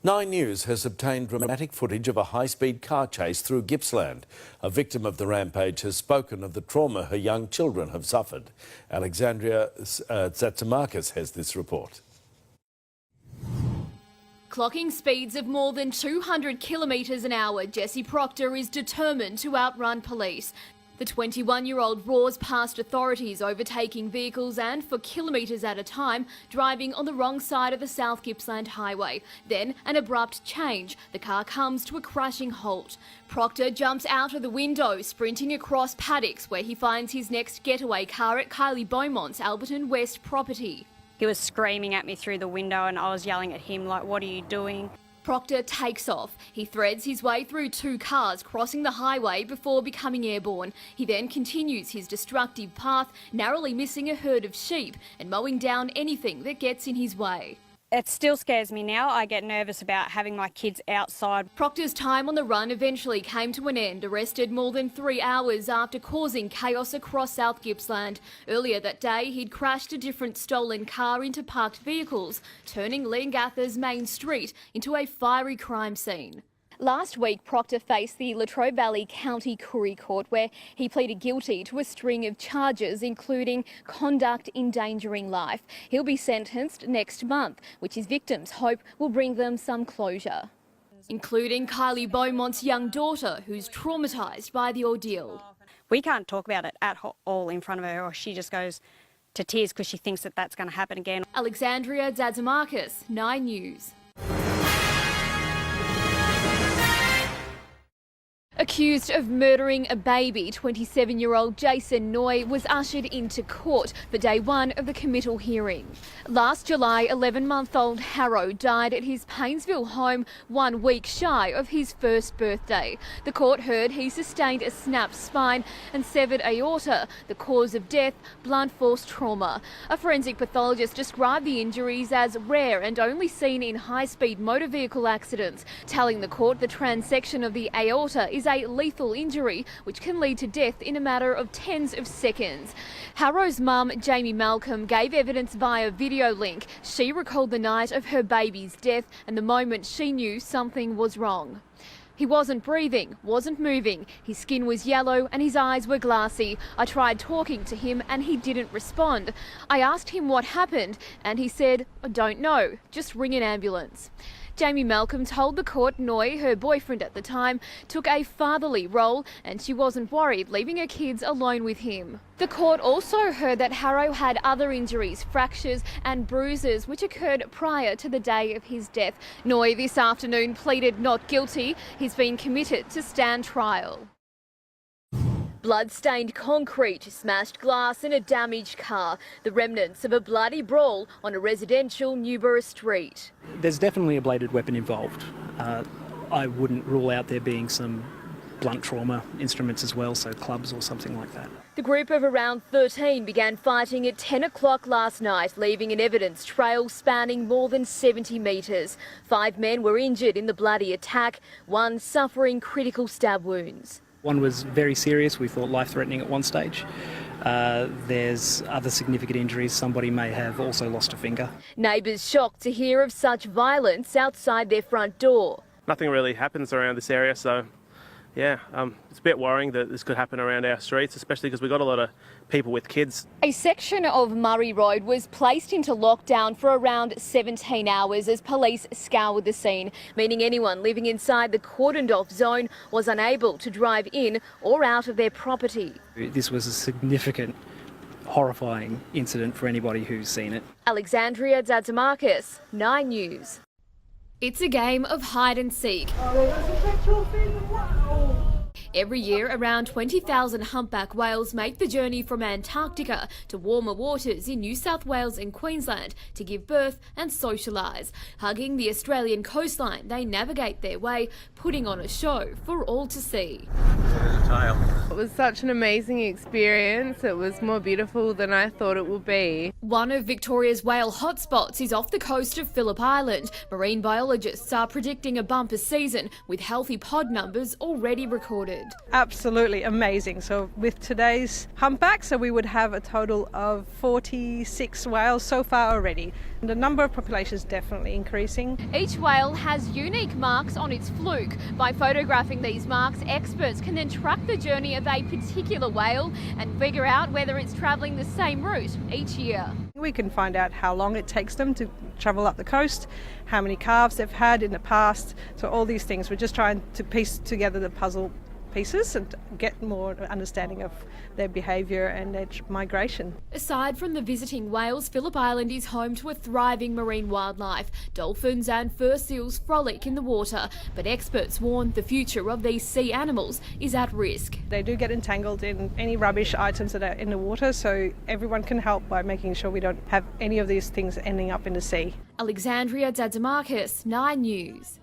Nine News has obtained dramatic footage of a high-speed car chase through Gippsland. A victim of the rampage has spoken of the trauma her young children have suffered. Alexandria Tzatzimakis has this report. Clocking speeds of more than 200 kilometres an hour, Jessie Proctor is determined to outrun police. The 21-year-old roars past authorities, overtaking vehicles and for kilometres at a time, driving on the wrong side of the South Gippsland highway. Then an abrupt change. The car comes to a crashing halt. Proctor jumps out of the window, sprinting across paddocks where he finds his next getaway car at Kylie Beaumont's Alberton West property. He was screaming at me through the window and I was yelling at him like, "What are you doing?" Proctor takes off. He threads his way through two cars, crossing the highway before becoming airborne. He then continues his destructive path, narrowly missing a herd of sheep and mowing down anything that gets in his way. It still scares me now. I get nervous about having my kids outside. Proctor's time on the run eventually came to an end, arrested more than 3 hours after causing chaos across South Gippsland. Earlier that day, he'd crashed a different stolen car into parked vehicles, turning Leongatha's main street into a fiery crime scene. Last week, Proctor faced the Latrobe Valley County Koori Court, where he pleaded guilty to a string of charges, including conduct endangering life. He'll be sentenced next month, which his victims hope will bring them some closure, including Kylie Beaumont's young daughter, who's traumatised by the ordeal. We can't talk about it at all in front of her, or she just goes to tears because she thinks that that's going to happen again. Alexandria Tzatzimakis, 9 News. Accused of murdering a baby, 27-year-old Jason Noy was ushered into court for day one of the committal hearing. Last July, 11-month-old Harrow died at his Paynesville home 1 week shy of his first birthday. The court heard he sustained a snapped spine and severed aorta, the cause of death, blunt force trauma. A forensic pathologist described the injuries as rare and only seen in high-speed motor vehicle accidents, telling the court the transection of the aorta is a lethal injury which can lead to death in a matter of tens of seconds. Harrow's mum, Jamie Malcolm, gave evidence via video link. She recalled the night of her baby's death and the moment she knew something was wrong. He wasn't breathing, wasn't moving. His skin was yellow and his eyes were glassy. I tried talking to him and he didn't respond. I asked him what happened and he said, "I don't know, just ring an ambulance." Jamie Malcolm told the court Noy, her boyfriend at the time, took a fatherly role and she wasn't worried leaving her kids alone with him. The court also heard that Harrow had other injuries, fractures and bruises which occurred prior to the day of his death. Noy this afternoon pleaded not guilty. He's been committed to stand trial. Blood-stained concrete, smashed glass and a damaged car. The remnants of a bloody brawl on a residential Newborough street. There's definitely a bladed weapon involved. I wouldn't rule out there being some blunt trauma instruments as well, so clubs or something like that. The group of around 13 began fighting at 10 o'clock last night, leaving an evidence trail spanning more than 70 metres. 5 men were injured in the bloody attack, one suffering critical stab wounds. One was very serious, we thought life-threatening at one stage. There's other significant injuries. Somebody may have also lost a finger. Neighbours shocked to hear of such violence outside their front door. Nothing really happens around this area, so yeah, it's a bit worrying that this could happen around our streets, especially because we've got a lot of people with kids. A section of Murray Road was placed into lockdown for around 17 hours as police scoured the scene, meaning anyone living inside the cordoned-off zone was unable to drive in or out of their property. This was a significant, horrifying incident for anybody who's seen it. Alexandria Tzatzimakis, 9 News. It's a game of hide and seek. Every year, around 20,000 humpback whales make the journey from Antarctica to warmer waters in New South Wales and Queensland to give birth and socialise. Hugging the Australian coastline, they navigate their way, putting on a show for all to see. It was such an amazing experience. It was more beautiful than I thought it would be. One of Victoria's whale hotspots is off the coast of Phillip Island. Marine biologists are predicting a bumper season with healthy pod numbers already recorded. Absolutely amazing. So with today's humpback, so we would have a total of 46 whales so far already. The number of populations definitely increasing. Each whale has unique marks on its fluke. By photographing these marks, experts can then track the journey of a particular whale and figure out whether it's travelling the same route each year. We can find out how long it takes them to travel up the coast, how many calves they've had in the past. So all these things, we're just trying to piece together the puzzle pieces and get more understanding of their behaviour and their migration. Aside from the visiting whales, Phillip Island is home to a thriving marine wildlife. Dolphins and fur seals frolic in the water, but experts warn the future of these sea animals is at risk. They do get entangled in any rubbish items that are in the water, so everyone can help by making sure we don't have any of these things ending up in the sea. Alexandria, Tzatzimakis, 9 News.